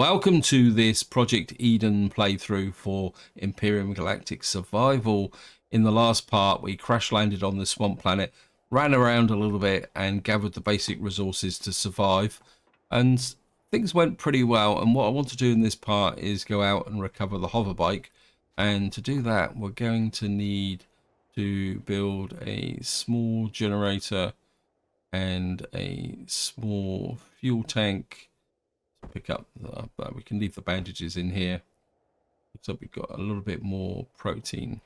Welcome to this Project Eden playthrough for Empyrion Galactic Survival. In the last part, we crash landed on the swamp planet, ran around a little bit and gathered the basic resources to survive. And things went pretty well. And what I want to do in this part is go out and recover the hoverbike. And to do that, we're going to need to build a small generator and a small fuel tank. Pick up we can leave the bandages in here. Looks like we've got a little bit more protein.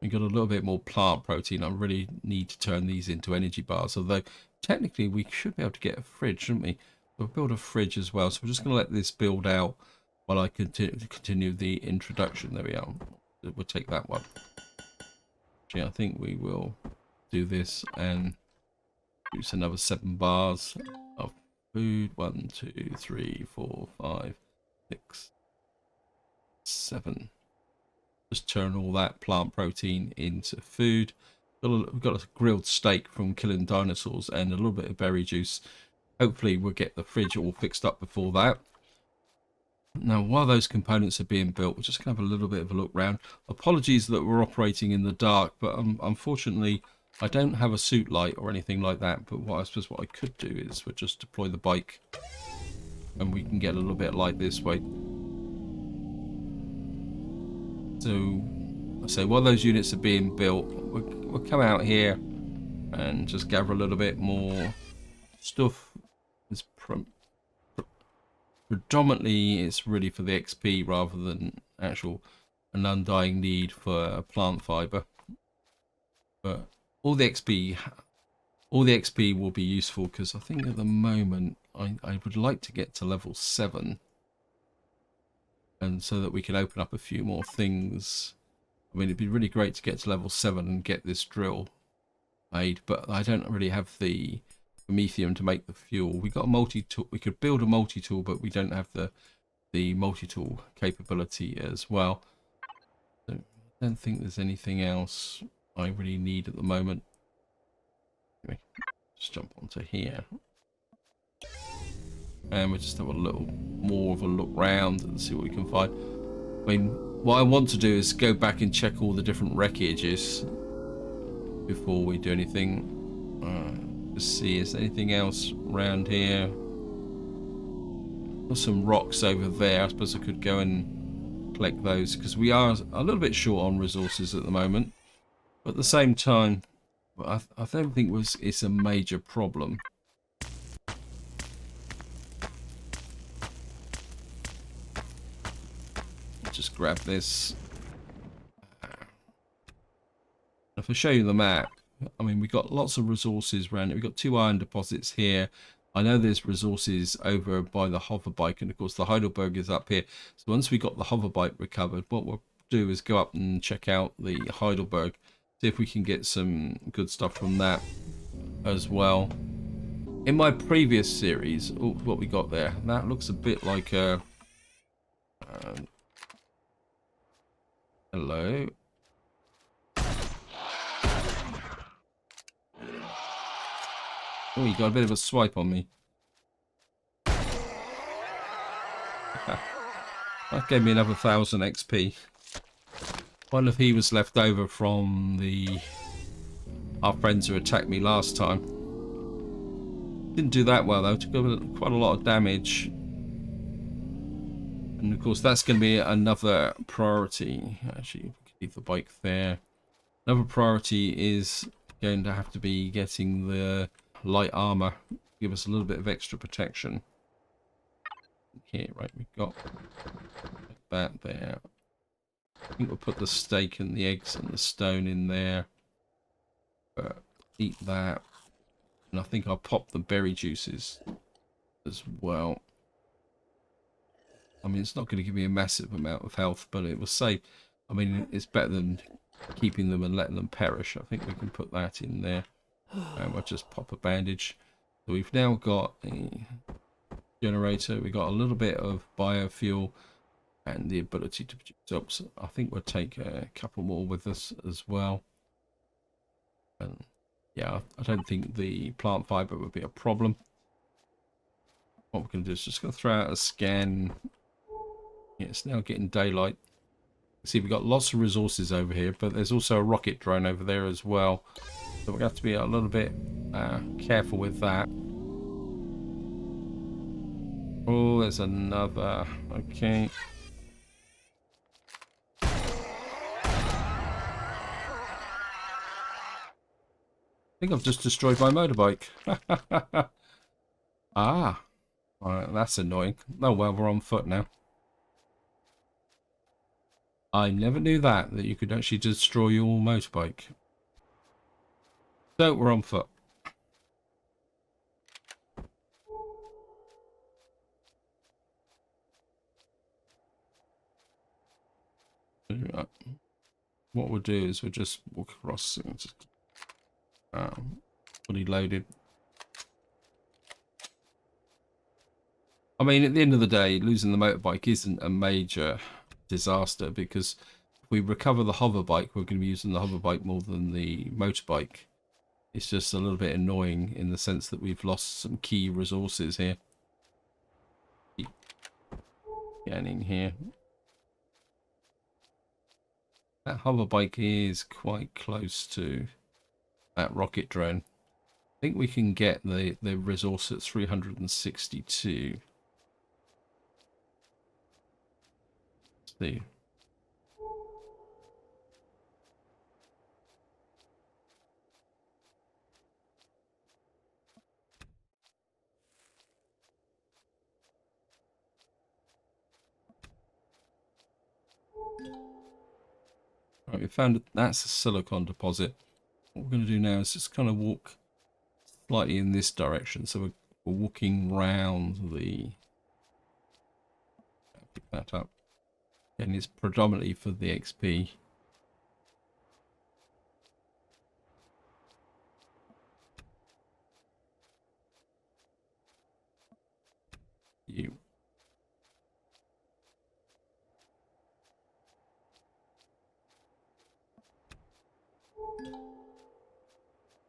We've got a little bit more plant protein. I really need to turn these into energy bars, although technically we should be able to get a fridge, shouldn't we? We'll build a fridge as well, so we're just going to let this build out while I continue the introduction. There we are. We'll take that one. Actually, I think we will do this and use another 7 bars of food. 1, 2, 3, 4, 5, 6, 7. Just turn all that plant protein into food. We've got a grilled steak from killing dinosaurs and a little bit of berry juice. Hopefully we'll get the fridge all fixed up before that. Now, while those components are being built, we're just going to have a little bit of a look around. Apologies that we're operating in the dark, but unfortunately I don't have a suit light or anything like that. But I suppose what I could do is we'll just deploy the bike and we can get a little bit of light this way. So while those units are being built, we'll come out here and just gather a little bit more stuff. It's predominantly it's really for the XP rather than an undying need for plant fiber. But all the XP will be useful, because I think at the moment I would like to get to level 7, and so that we can open up a few more things. I mean, it'd be really great to get to level 7 and get this drill made, but I don't really have the promethium to make the fuel. We got a multi-tool. We could build a multi-tool, but we don't have the multi-tool capability as well. So I don't think there's anything else I really need at the moment. Anyway, just jump onto here, and we'll just have a little more of a look round and see what we can find. I mean, what I want to do is go back and check all the different wreckages before we do anything. Just see, is there anything else around here? There's some rocks over there. I suppose I could go and collect those, because we are a little bit short on resources at the moment. But at the same time, I don't think it's a major problem. Just grab this. If I show you the map, I mean, we've got lots of resources around it. We've got 2 iron deposits here. I know there's resources over by the hoverbike, and of course the Heidelberg is up here. So once we got the hoverbike recovered, what we'll do is go up and check out the Heidelberg, see if we can get some good stuff from that as well. In my previous series, what we got there, that looks a bit like a hello. Oh, you got a bit of a swipe on me. That gave me another 1000 XP. Wonder if he was left over from our friends who attacked me last time. Didn't do that well though. Took quite a lot of damage. And of course that's going to be another priority. Actually, we can leave the bike there. Another priority is going to have to be getting the light armor. Give us a little bit of extra protection. Okay, right, we've got that there. I think we'll put the steak and the eggs and the stone in there. Eat that. And I think I'll pop the berry juices as well. I mean, it's not going to give me a massive amount of health, but it will save. I mean, it's better than keeping them and letting them perish. I think we can put that in there. And we'll just pop a bandage. So we've now got a generator. We've got a little bit of biofuel and the ability to produce up. So I think we'll take a couple more with us as well. And yeah, I don't think the plant fiber would be a problem. what we're going to do is just going to throw out a scan. Yeah, it's now getting daylight. See, we've got lots of resources over here, but there's also a rocket drone over there as well. So we're going to have to be a little bit careful with that. Oh, there's another. Okay. I think I've just destroyed my motorbike. Ah, alright, that's annoying. Oh well, we're on foot now. I never knew that you could actually destroy your motorbike. So we're on foot. What we'll do is we'll just walk across and just fully loaded. I mean, at the end of the day, losing the motorbike isn't a major disaster because if we recover the hoverbike, we're going to be using the hoverbike more than the motorbike. It's just a little bit annoying in the sense that we've lost some key resources here. Keep scanning here. That hoverbike is quite close to that rocket drone. I think we can get the resource at 362. Let's see. Right, we found that's a silicon deposit. What we're going to do now is just kind of walk slightly in this direction. So we're walking round the... Pick that up. And it's predominantly for the XP. You.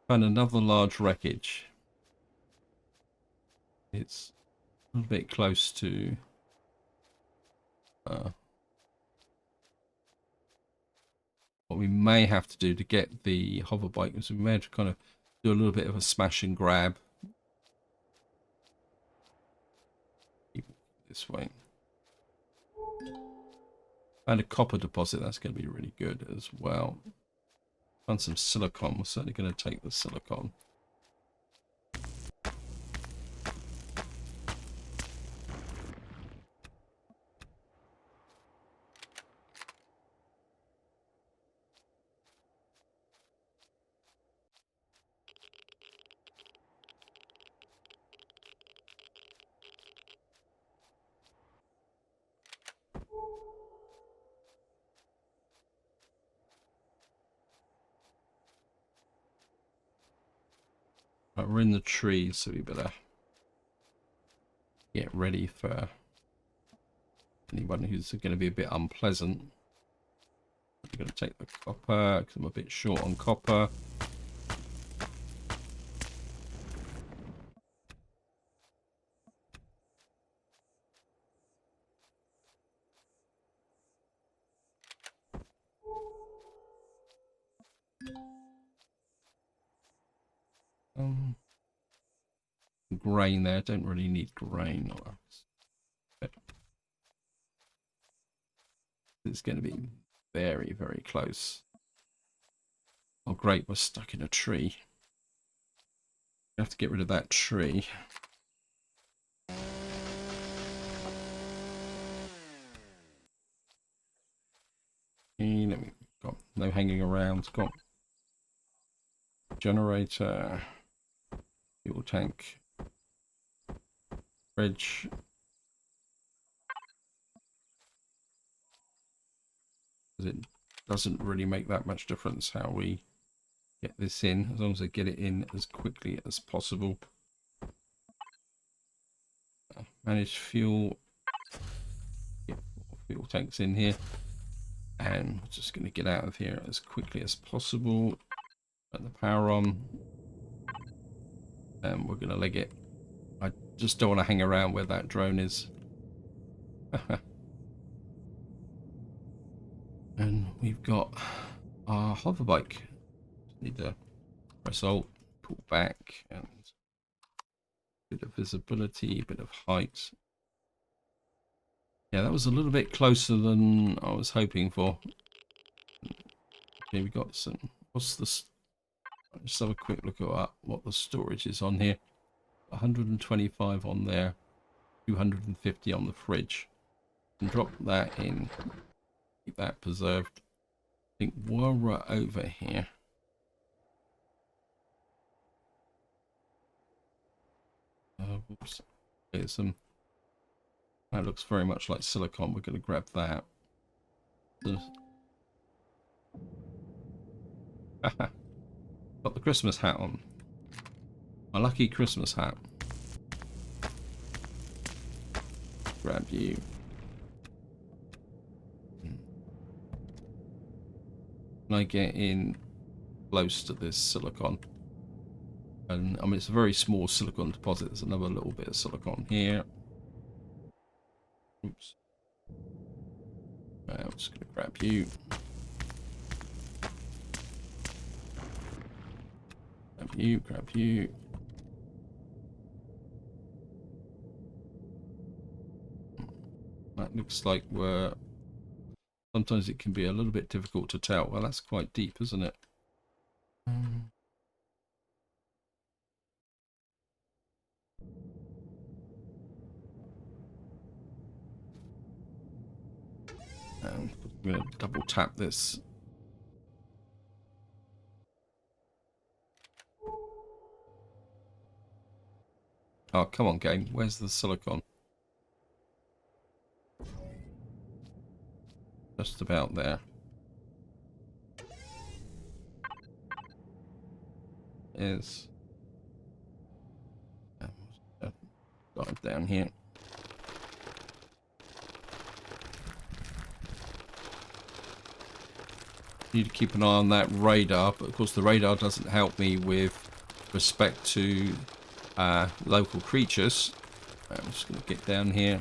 Found another large wreckage. It's a little bit close to what we may have to do to get the hoverbike is we may have to kind of do a little bit of a smash and grab. This way. Found a copper deposit, that's going to be really good as well. Found some silicon, we're certainly going to take the silicon. Right, we're in the trees, so we better get ready for anyone who's going to be a bit unpleasant. I'm going to take the copper because I'm a bit short on copper. Grain there, don't really need grain. It's going to be very, very close. Oh great, we're stuck in a tree. We have to get rid of that tree. Got no hanging around. Got generator, fuel tank, fridge. It doesn't really make that much difference how we get this in, as long as I get it in as quickly as possible. Manage fuel. Get fuel tanks in here. And we're just going to get out of here as quickly as possible. Put the power on. And we're going to leg it. I Just don't want to hang around where that drone is. And we've got our hoverbike. Need to press Alt, pull back, and a bit of visibility, a bit of height. Yeah, that was a little bit closer than I was hoping for. Okay, we got some. What's this? Just have a quick look at what the storage is on here. 125 on there, 250 on the fridge. And drop that in. Keep that preserved. I think while we're over here, oops, there's some. That looks very much like silicon. We're going to grab that. Got the Christmas hat on. My lucky Christmas hat. Grab you. Can I get in close to this silicon? And I mean, it's a very small silicon deposit. There's another little bit of silicon here. Oops. I'm just going to grab you. Grab you, grab you. That looks like we're... Sometimes it can be a little bit difficult to tell. Well, that's quite deep, isn't it? And I'm going to double tap this. Oh, come on, game. Where's the silicon? Just about there. Is dive down here. Need to keep an eye on that radar, but of course the radar doesn't help me with respect to local creatures. I'm just going to get down here.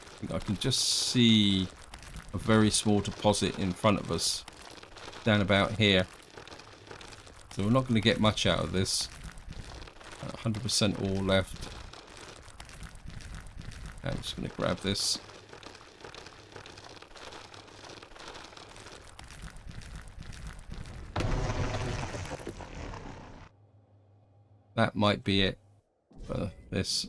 I think I can just see a very small deposit in front of us, down about here. So we're not going to get much out of this. 100% all left. I'm just going to grab this. That might be it for this.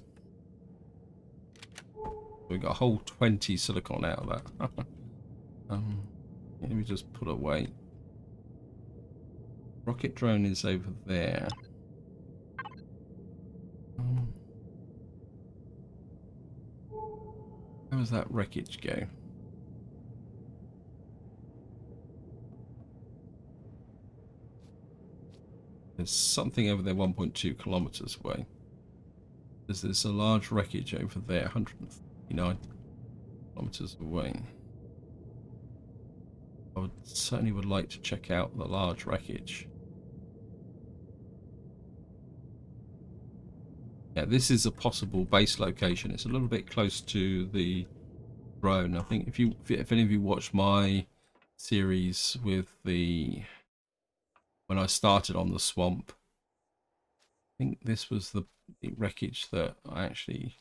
We got a whole 20 silicon out of that. Let me just put away. Rocket drone is over there. How does that wreckage go? There's something over there 1.2 kilometers away. There's a large wreckage over there 139 kilometers away. I certainly would like to check out the large wreckage. Yeah, this is a possible base location. It's a little bit close to the drone. I think if any of you watched my series with when I started on the swamp, I think this was the wreckage that I actually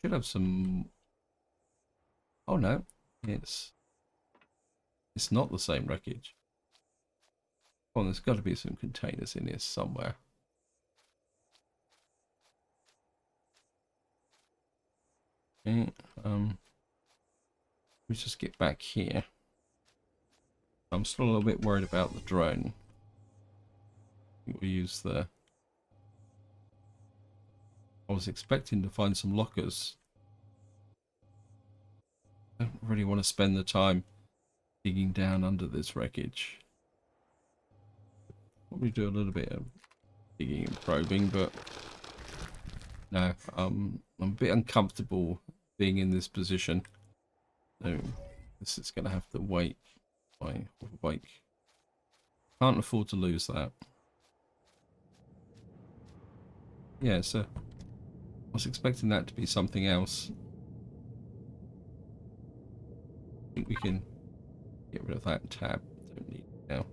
should have some. Oh no, it's not the same wreckage. Oh, there's got to be some containers in here somewhere. Okay, let's just get back here. I'm still a little bit worried about the drone. We'll use the... I was expecting to find some lockers. I don't really want to spend the time digging down under this wreckage. Probably do a little bit of digging and probing, but no, I'm a bit uncomfortable being in this position. So this is going to have to wait. My bike. Can't afford to lose that. Yeah, so I was expecting that to be something else. I think we can get rid of that tab. Don't need it now.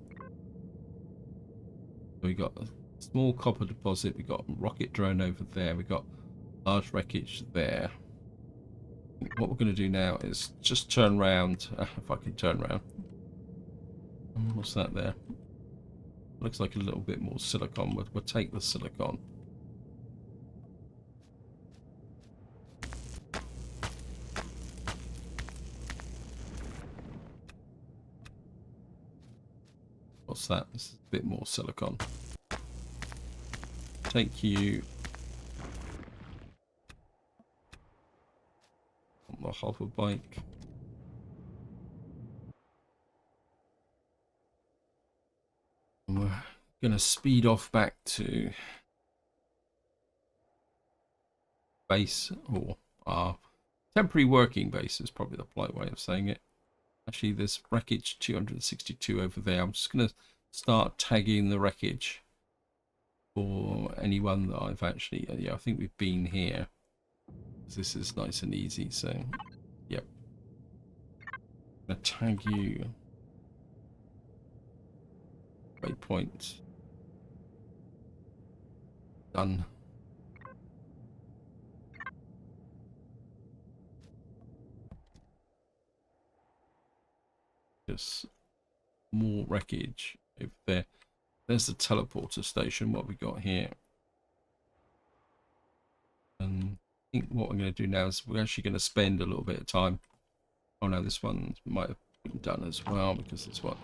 So we got a small copper deposit. We got rocket drone over there. We got large wreckage there. What we're going to do now is just turn around. If I can turn around. What's that there? Looks like a little bit more silicon. We'll take the silicon. What's that? This is a bit more silicon. Take you on the hoverbike. And we're going to speed off back to base, or our temporary working base is probably the polite way of saying it. Actually, there's wreckage 262 over there. I'm just going to start tagging the wreckage for anyone that I've actually, yeah, I think we've been here. This is nice and easy, so, yep. I'm going to tag you. Waypoint. Done. Just more wreckage over there. There's the teleporter station. What we got here, and I think what I'm going to do now is we're actually going to spend a little bit of time. Oh no, this one might have been done as well because it's what.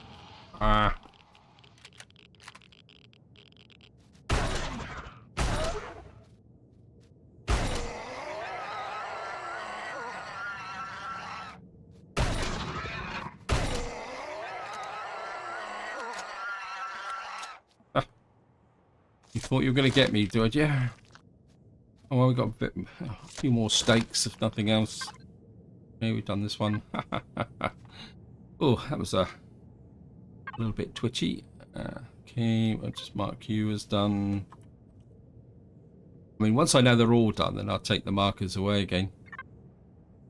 You thought you were going to get me, did you? Oh, well, we got a few more stakes, if nothing else. Okay, we've done this one. Oh, that was a little bit twitchy. Okay, I'll just mark you as done. I mean, once I know they're all done, then I'll take the markers away again.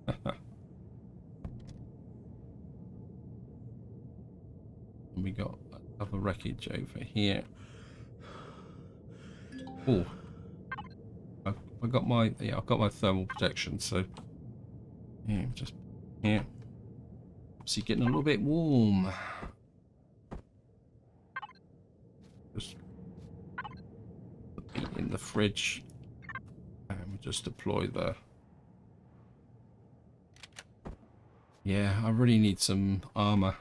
And we got another wreckage over here. Oh, I got my, yeah, I've got my thermal protection, so yeah, just here. See, getting a little bit warm. Just put it in the fridge, and we just deploy the. Yeah, I really need some armor.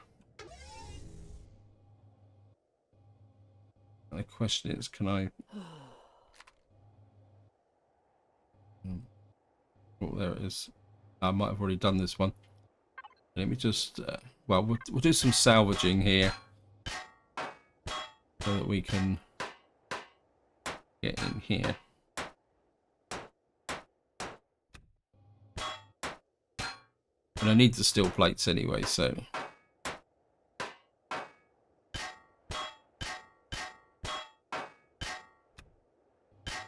And the question is, can I? Oh, there it is. I might have already done this one. Let me just, well, we'll do some salvaging here so that we can get in here. And I need the steel plates anyway, so.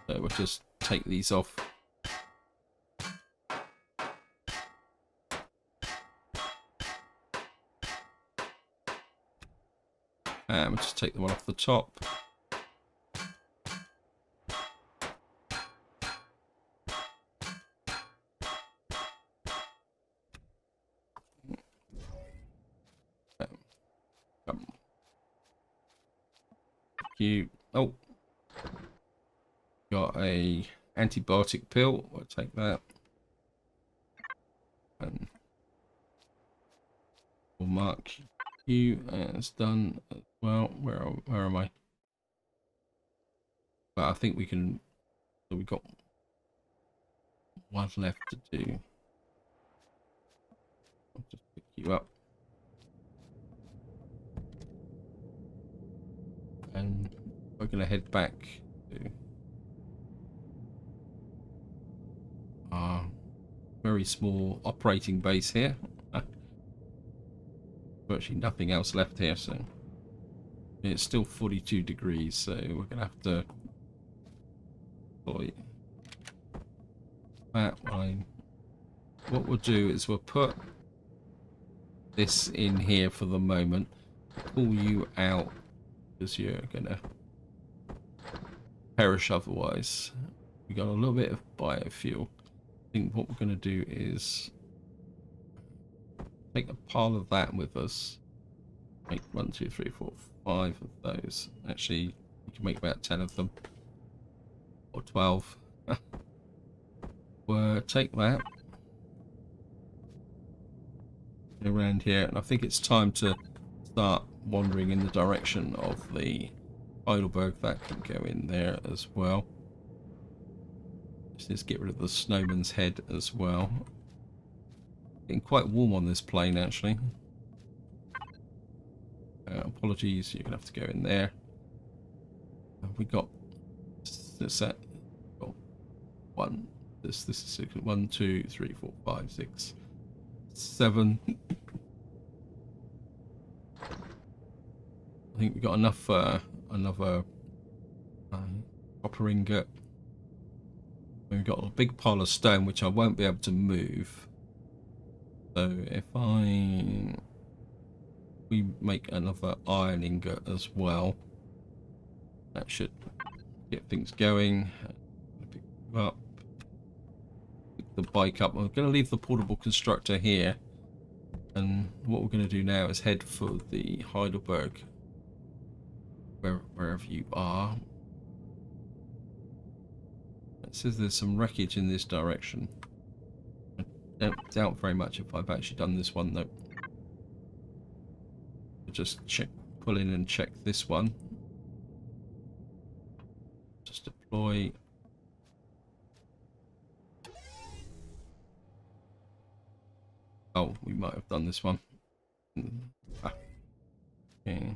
So we'll just take these off. And we'll just take the one off the top. Oh, got a antibiotic pill. I'll take that. And we'll mark you as done as well. Where am I? But I think we can. So we've got one left to do. I'll just pick you up. And we're going to head back to our very small operating base here. Virtually nothing else left here, so it's still 42 degrees, so we're going to have to deploy that line. What we'll do is we'll put this in here for the moment. Pull you out because you're gonna perish otherwise. We got a little bit of biofuel. I think what we're gonna do is take a pile of that with us. Make 1, 2, 3, 4, 5 of those. Actually, you can make about 10 of them. Or 12. We'll take that. Around here. And I think it's time to start wandering in the direction of the Heidelberg. That can go in there as well. Just need to get rid of the snowman's head as well. Getting quite warm on this plane, actually. Apologies, you're gonna have to go in there. We got this set. Oh, one. This is 6. 1, 2, 3, 4, 5, 6, 7. I think we got enough. Another copper ingot. We've got a big pile of stone, which I won't be able to move. So if we make another iron ingot as well, that should get things going. Pick up, pick the bike up. I'm going to leave the portable constructor here, and what we're going to do now is head for the Heidelberg, wherever you are. It says there's some wreckage in this direction. I don't doubt very much if I've actually done this one though. Just pull in and check this one. Just deploy. Oh, we might have done this one. Okay.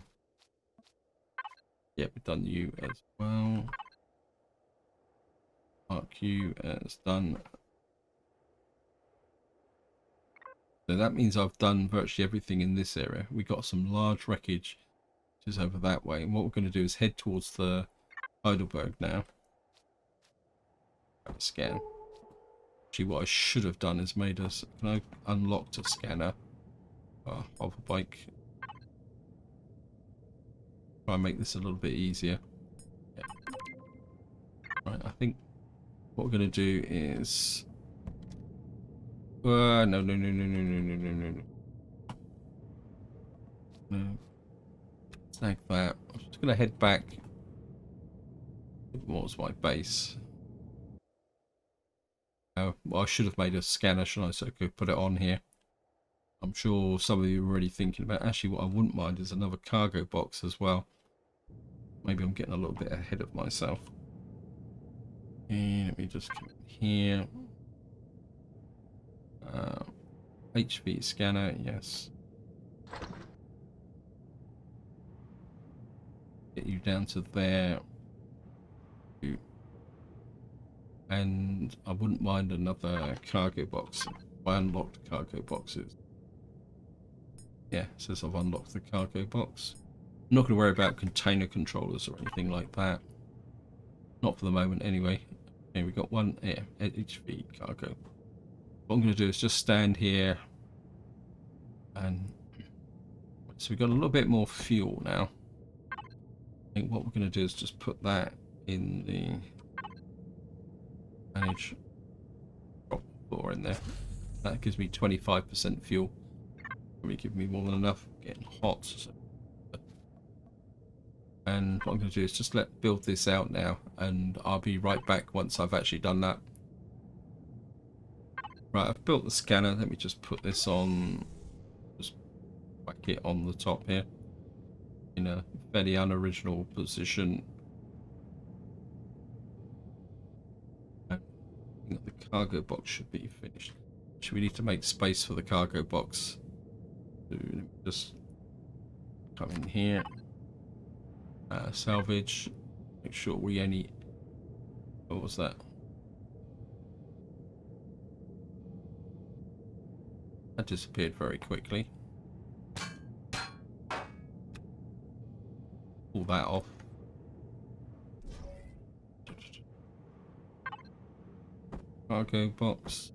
Yeah, we've done you as well. Mark you as done. So that means I've done virtually everything in this area. We got some large wreckage, which is over that way. And what we're going to do is head towards the Heidelberg now. Have a scan. Actually, what I should have done is made us. Can I unlock the scanner? Motorbike. Try and make this a little bit easier. Yeah. Right, I think what we're going to do is. No. Snag that. I'm just going to head back. What was my base? Well, I should have made a scanner, shouldn't I? So I could put it on here. I'm sure some of you are already thinking about. Actually, what I wouldn't mind is another cargo box as well. Maybe I'm getting a little bit ahead of myself. And let me just come in here. HV scanner, yes. Get you down to there. And I wouldn't mind another cargo box. I unlocked cargo boxes. Yeah, it says I've unlocked the cargo box. I'm not going to worry about container controllers or anything like that. Not for the moment anyway. Okay, we got one here, HV cargo. What I'm going to do is just stand here, and so we've got a little bit more fuel now. I think what we're going to do is just put that in the manage drop floor in there. That gives me 25% fuel. Probably give me more than enough. Getting hot. So. And what I'm going to do is just build this out now, and I'll be right back once I've actually done that. Right, I've built the scanner. Let me just put this on, just whack it on the top here in a fairly unoriginal position. I think the cargo box should be finished. Should we need to make space for the cargo box? So let me just come in here, salvage, make sure we only, what was that? That disappeared very quickly. Pull that off. Cargo box.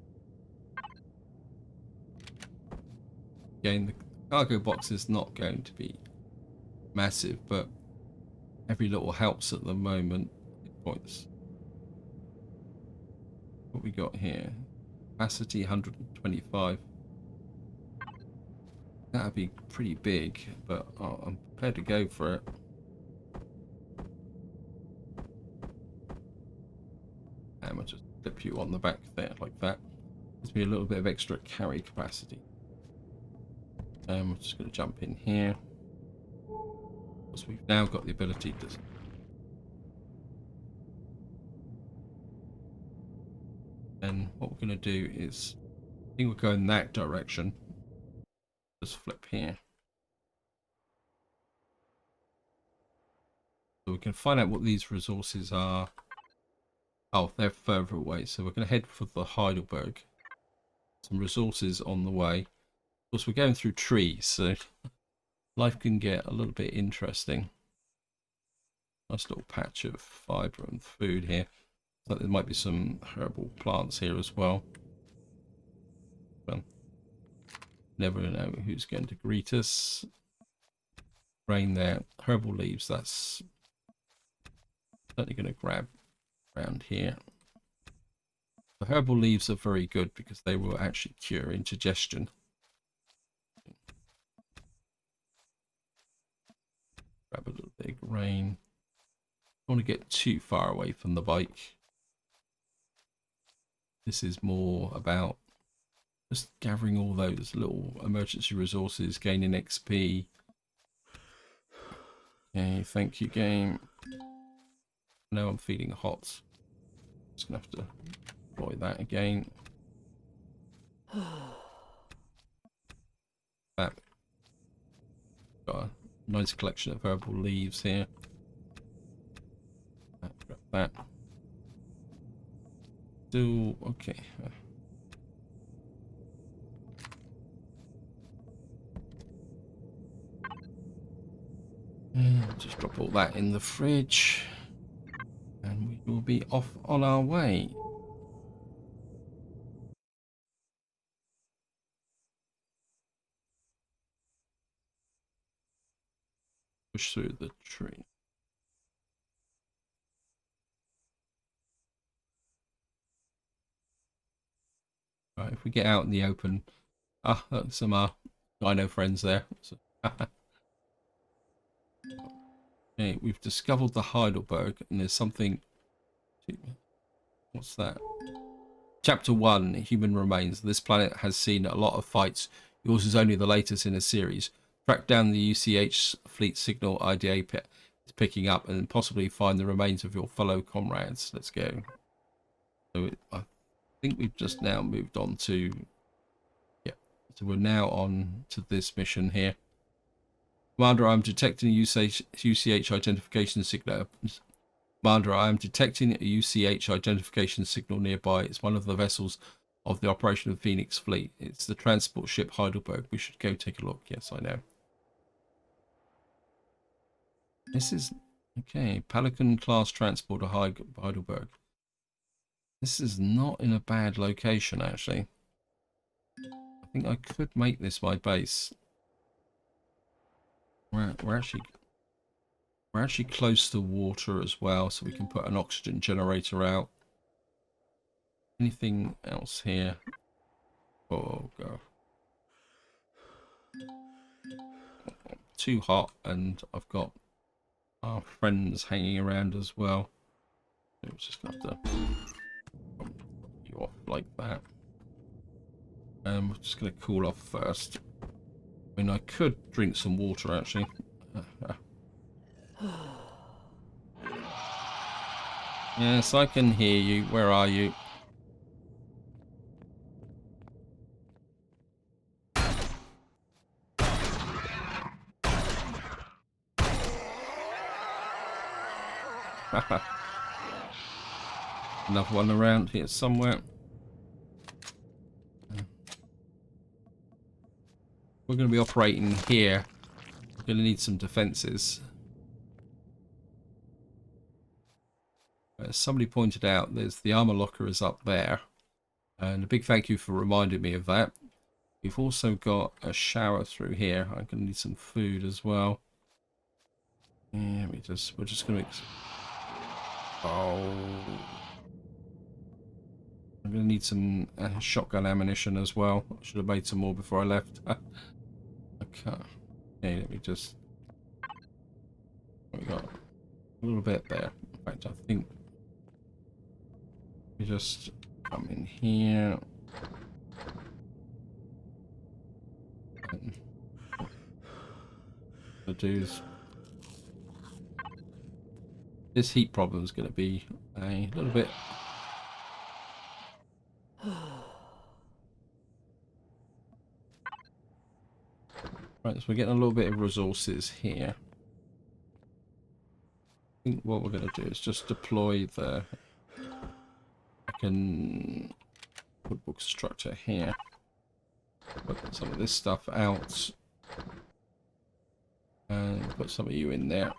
Again, the cargo box is not going to be massive, but every little helps at the moment. Points. What we got here? Capacity 125. That'd be pretty big, but I'm prepared to go for it. And I'll just flip you on the back there like that. Gives me a little bit of extra carry capacity. I'm just going to jump in here. Because we've now got the ability to... And what we're going to do is... I think we'll go in that direction. Just flip here. So we can find out what these resources are. Oh, they're further away. So we're going to head for the Heidelberg. Some resources on the way. Of course, we're going through trees, so life can get a little bit interesting. Nice little patch of fibre and food here. So there might be some herbal plants here as well. Well, never know who's going to greet us. Rain there. Herbal leaves, that's certainly going to grab around here. The herbal leaves are very good because they will actually cure indigestion. Grab a little bit of rain. Don't want to get too far away from the bike. This is more about just gathering all those little emergency resources, gaining XP. Okay, thank you, game. Now I'm feeling hot. Just gonna have to deploy that again. That got a nice collection of herbal leaves here. Grab that. Still okay. And just drop all that in the fridge. And we will be off on our way. Push through the tree. Right, if we get out in the open. Ah, look, some dino friends there. Okay, we've discovered the Heidelberg, and there's something. What's that? Chapter 1, Human Remains. This planet has seen a lot of fights. Yours is only the latest in a series. Track down the UCH fleet signal IDA is picking up and possibly find the remains of your fellow comrades. Let's go. So I think we've just now moved on to... Yeah, so we're now on to this mission here. Commander, I'm detecting a UCH identification signal. Commander, I am detecting a UCH identification signal nearby. It's one of the vessels of the Operation of Phoenix Fleet. It's the transport ship Heidelberg. We should go take a look. Yes, I know. This is... Okay, Pelican class transporter Heidelberg. This is not in a bad location, actually. I think I could make this my base. We're actually close to water as well, so we can put an oxygen generator out. Anything else here? Oh, go. Too hot, and I've got our friends hanging around as well. So we're just gonna have to put you off like that. We're just gonna cool off first. I mean, I could drink some water actually. Yes, I can hear you. Where are you? Another one around here somewhere. We're going to be operating here. We're going to need some defenses. As somebody pointed out, there's the armor locker is up there. And a big thank you for reminding me of that. We've also got a shower through here. I'm going to need some food as well. Yeah, we're just going to... Oh... I'm going to need some shotgun ammunition as well. I should have made some more before I left. Okay. Okay, let me just... We got a little bit there. In fact, I think... We just come in here. The dudes. This heat problem is going to be a little bit... Right, so we're getting a little bit of resources here. I think what we're going to do is just deploy the... I can put book structure here. Put some of this stuff out. And put some of you in there.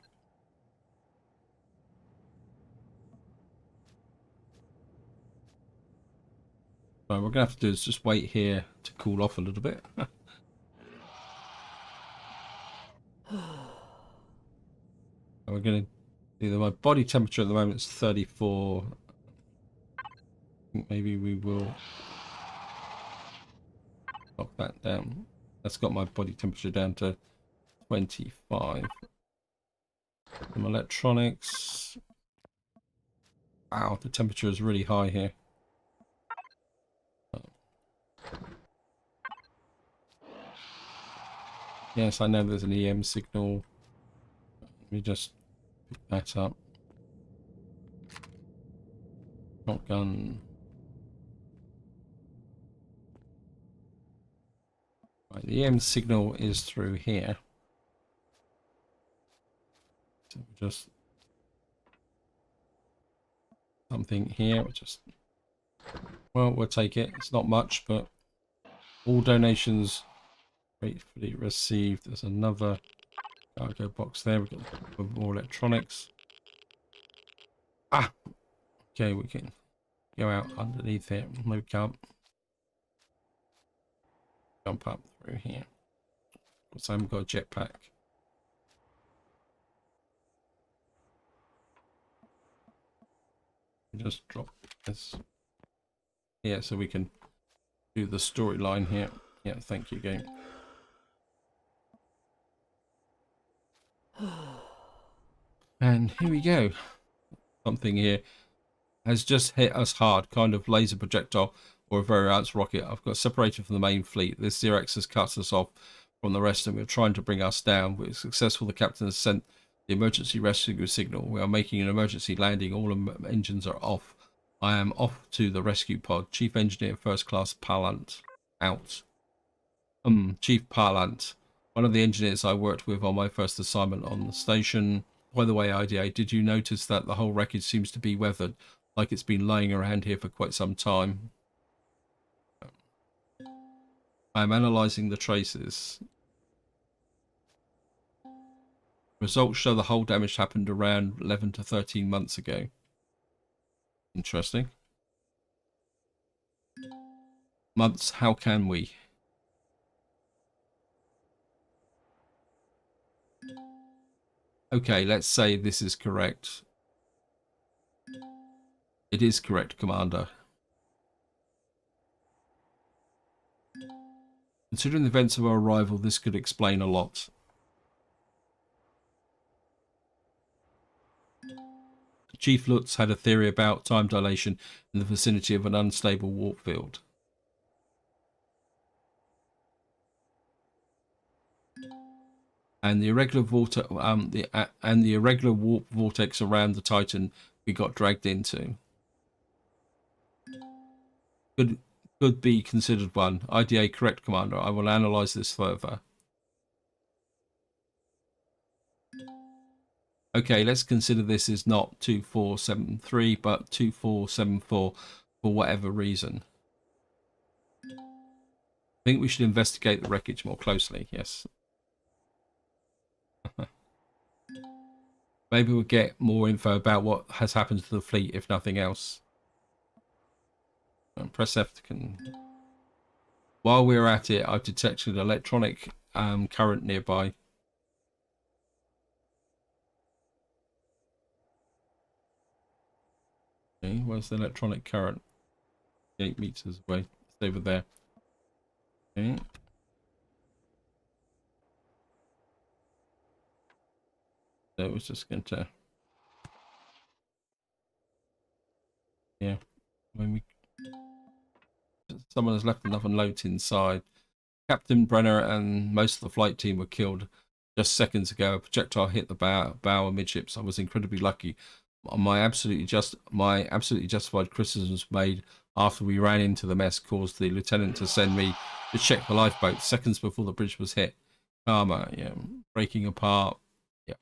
Right, what we're going to have to do is just wait here to cool off a little bit. We're going to do my body temperature at the moment is 34. I think maybe we will knock that down. That's got my body temperature down to 25. Some electronics. Wow, the temperature is really high here. Yes, I know there's an EM signal. Let me just pick that up. Shotgun. Right, the EM signal is through here. So just something here. Just well, we'll take it. It's not much, but all donations gratefully received. There's another cargo box there. We've got more electronics. Ah, okay, we can go out underneath it. No, we can't. Jump up through here. So I haven't got a jetpack. Just drop this here so we can do the storyline here. Yeah, thank you, game. And here we go. Something here has just hit us hard, kind of laser projectile or a very advanced rocket. I've got separated from the main fleet. This Xerex has cut us off from the rest and we're trying to bring us down. We're successful. The captain has sent the emergency rescue signal. We are making an emergency landing. All engines are off. I am off to the rescue pod. Chief Engineer First Class Palant out. Chief Palant. One of the engineers I worked with on my first assignment on the station. By the way, IDA, did you notice that the whole wreckage seems to be weathered, like it's been laying around here for quite some time? I am analysing the traces. Results show the whole damage happened around 11 to 13 months ago. Interesting. Months, how can we? Okay, let's say this is correct. It is correct, Commander. Considering the events of our arrival, this could explain a lot. Chief Lutz had a theory about time dilation in the vicinity of an unstable warp field. And the irregular irregular warp vortex around the Titan we got dragged into could be considered one. IDA, correct, Commander. I will analyze this further. Okay, let's consider this is not 2473, but 2474 for whatever reason. I think we should investigate the wreckage more closely, yes. Maybe we'll get more info about what has happened to the fleet, if nothing else. press F to while we're at it, I've detected electronic current nearby. Okay, where's the electronic current? 8 meters away. It's over there. Okay. So it was just going to, yeah. When someone has left another note inside. Captain Brenner and most of the flight team were killed just seconds ago. A projectile hit the bow amidships. I was incredibly lucky. My absolutely justified criticisms made after we ran into the mess caused the lieutenant to send me to check the lifeboat seconds before the bridge was hit. Karma, yeah, breaking apart. Yeah.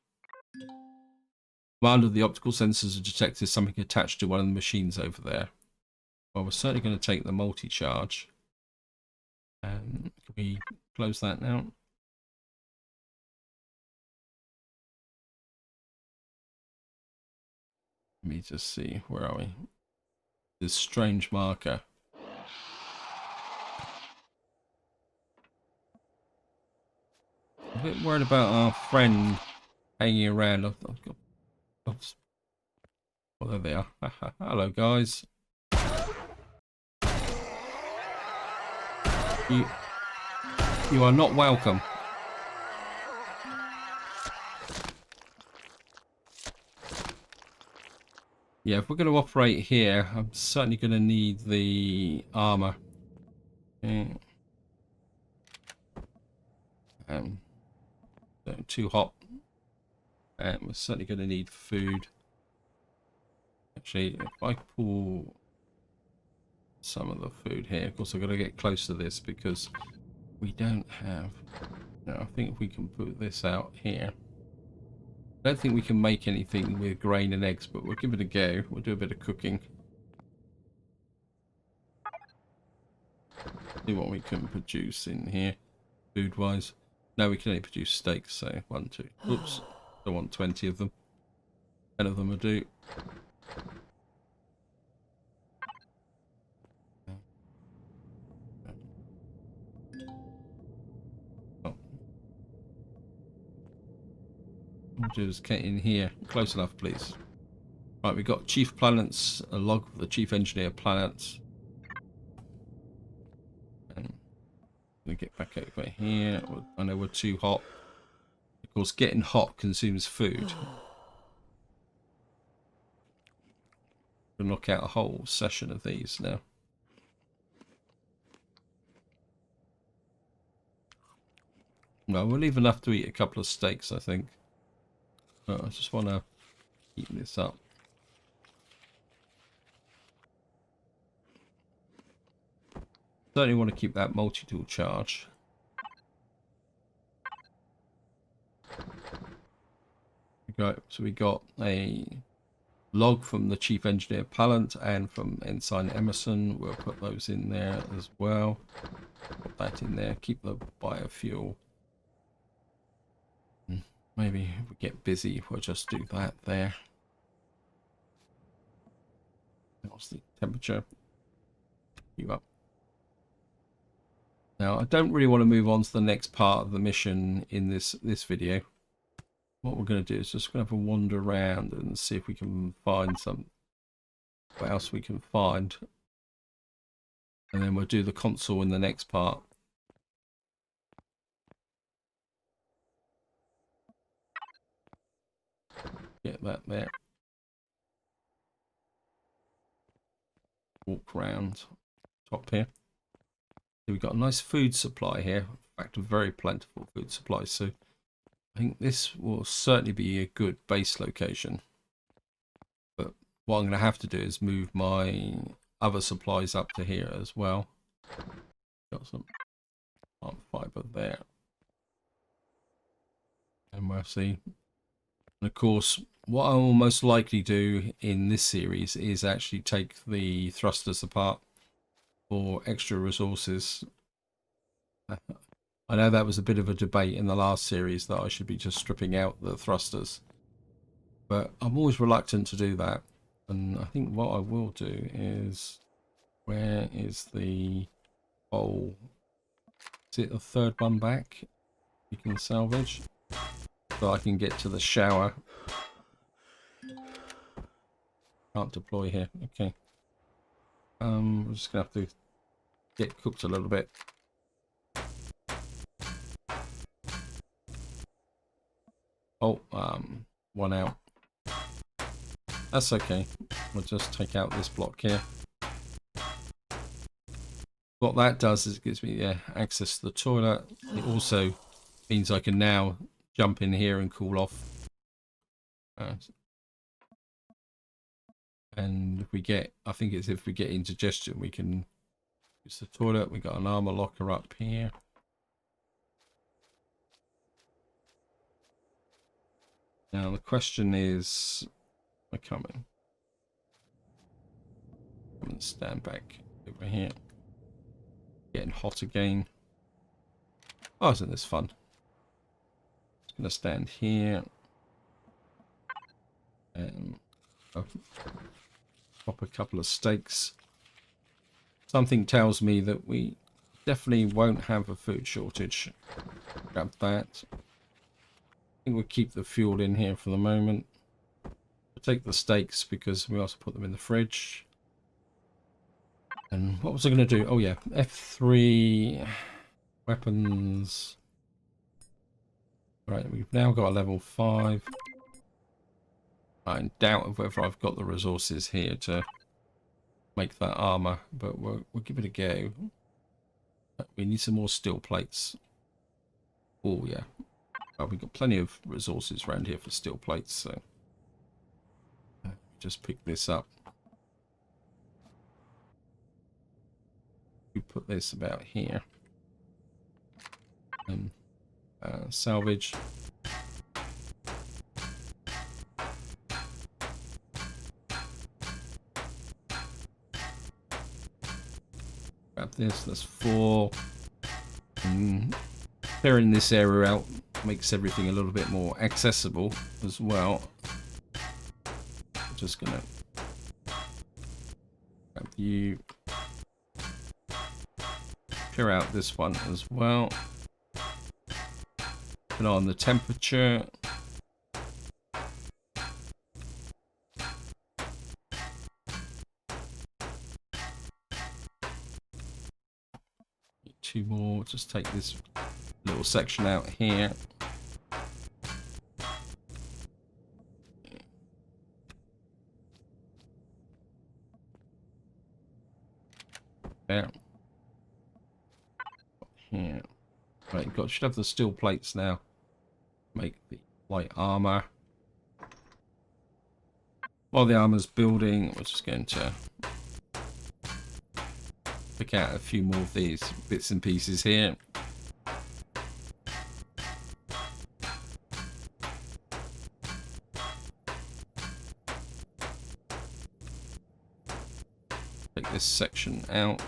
Command of the optical sensors have detected something attached to one of the machines over there. Well, we're certainly going to take the multi-charge. Can we close that now? Let me just see. Where are we? This strange marker. I'm a bit worried about our friend hanging around. Oh, there they are. Hello, guys. You are not welcome. Yeah, if we're going to operate here, I'm certainly going to need the armor. Okay. Too hot. We're certainly going to need food. Actually, if I pull some of the food here, of course I've got to get close to this because we don't have... No, I think if we can put this out here. I don't think we can make anything with grain and eggs, but we'll give it a go. We'll do a bit of cooking. See what we can produce in here, food-wise. No, we can only produce steaks, so 1, 2. Oops, don't want 20 of them. 10 of them will do. Oh. We'll just get in here. Close enough, please. Right, we've got Chief Planets, a log of the Chief Engineer Planets. And we get back over here. I know we're too hot. Of course, getting hot consumes food. We'll knock out a whole session of these now. No, we'll leave enough to eat a couple of steaks, I think. But I just want to heat this up. Certainly want to keep that multi-tool charge. So we got a log from the Chief Engineer Pallant and from Ensign Emerson. We'll put those in there as well. Put that in there. Keep the biofuel. Maybe if we get busy, we'll just do that there. What's the temperature? You up. Now, I don't really want to move on to the next part of the mission in this video. What we're going to do is just going to have a wander around and see if we can find what else we can find. And then we'll do the console in the next part. Get that there. Walk around top here. So we've got a nice food supply here. In fact, a very plentiful food supply. So I think this will certainly be a good base location. But what I'm going to have to do is move my other supplies up to here as well. Got some plant fiber there. And we'll see. And of course, what I will most likely do in this series is actually take the thrusters apart for extra resources. I know that was a bit of a debate in the last series that I should be just stripping out the thrusters, but I'm always reluctant to do that. And I think what I will do is Where is the bowl? Is it the third one back? You can salvage. So I can get to the shower. Can't deploy here. Okay. I'm just gonna have to get cooked a little bit. Oh, one out. That's okay. We'll just take out this block here. What that does is it gives me access to the toilet. It also means I can now jump in here and cool off. And if we get, I think it's if we get indigestion, we can use the toilet. We got an armor locker up here. Now the question is, am I coming? I'm going to stand back over here. Getting hot again. Oh, isn't this fun? Just going to stand here. And pop a couple of steaks. Something tells me that we definitely won't have a food shortage. Grab that. I think we'll keep the fuel in here for the moment. We'll take the steaks because we also put them in the fridge. And what was I going to do? Oh yeah, F3 weapons. Right, we've now got a level 5. I doubt whether I've got the resources here to make that armor, but we'll give it a go. We need some more steel plates. Oh yeah. Well, we've got plenty of resources around here for steel plates, so just pick this up. We put this about here. And salvage. Grab this, that's 4. And clearing this area out makes everything a little bit more accessible as well. I'm just gonna grab you. Clear out this one as well. Put on the temperature. Two more. Just take this little section out here. There. Here. Right, should have the steel plates now. Make the light armor. While the armor's building, we're just going to pick out a few more of these bits and pieces here. Take this section out.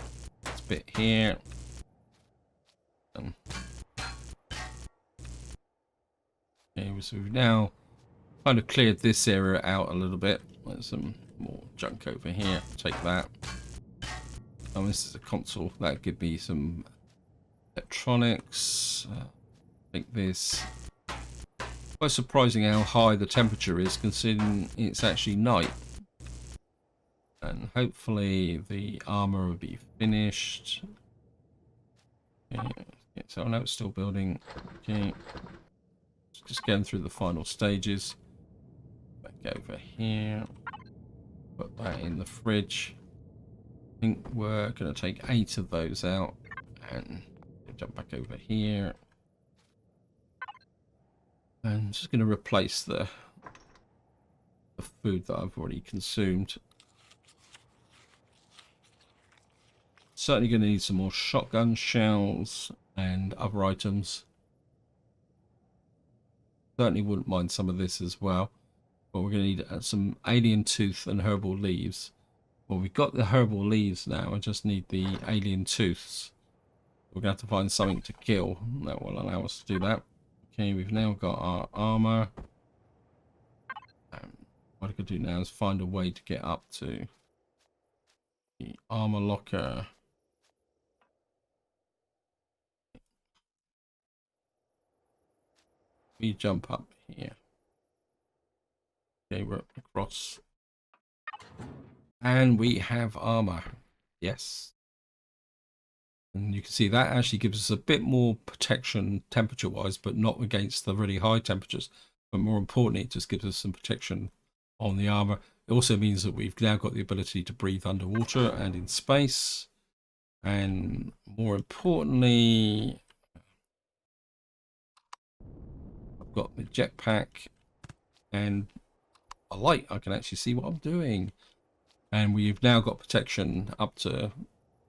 This bit here. Okay, so we've now kind of cleared this area out a little bit. There's some more junk over here. Take that. Oh, this is a console. That could be some electronics. Take this. Quite surprising how high the temperature is considering it's actually night. And hopefully the armor will be finished. Okay. So I know it's still building. Okay. Just going through the final stages. Back over here. Put that in the fridge. I think we're going to take 8 of those out. And jump back over here. And just going to replace the food that I've already consumed. Certainly going to need some more shotgun shells and other items. Certainly wouldn't mind some of this as well. But we're going to need some alien tooth and herbal leaves. Well, we've got the herbal leaves now. I just need the alien tooths. We're going to have to find something to kill. That will allow us to do that. Okay, we've now got our armor. What I could do now is find a way to get up to the armor locker. We jump up here. Okay, we're across. And we have armor. Yes. And you can see that actually gives us a bit more protection temperature wise, but not against the really high temperatures. But more importantly, it just gives us some protection on the armor. It also means that we've now got the ability to breathe underwater and in space. And more importantly, I've got the jetpack and a light. I can actually see what I'm doing. And we've now got protection up to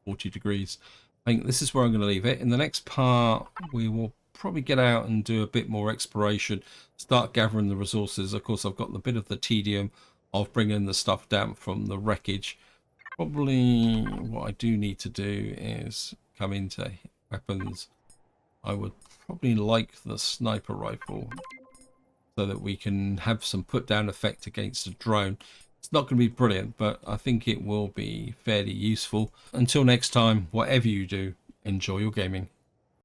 40 degrees. I think this is where I'm going to leave it. In the next part, we will probably get out and do a bit more exploration, start gathering the resources. Of course, I've got the bit of the tedium of bringing the stuff down from the wreckage. Probably what I do need to do is come into weapons. I would probably like the sniper rifle so that we can have some put down effect against a drone. It's not going to be brilliant, but I think it will be fairly useful. Until next time, whatever you do, enjoy your gaming.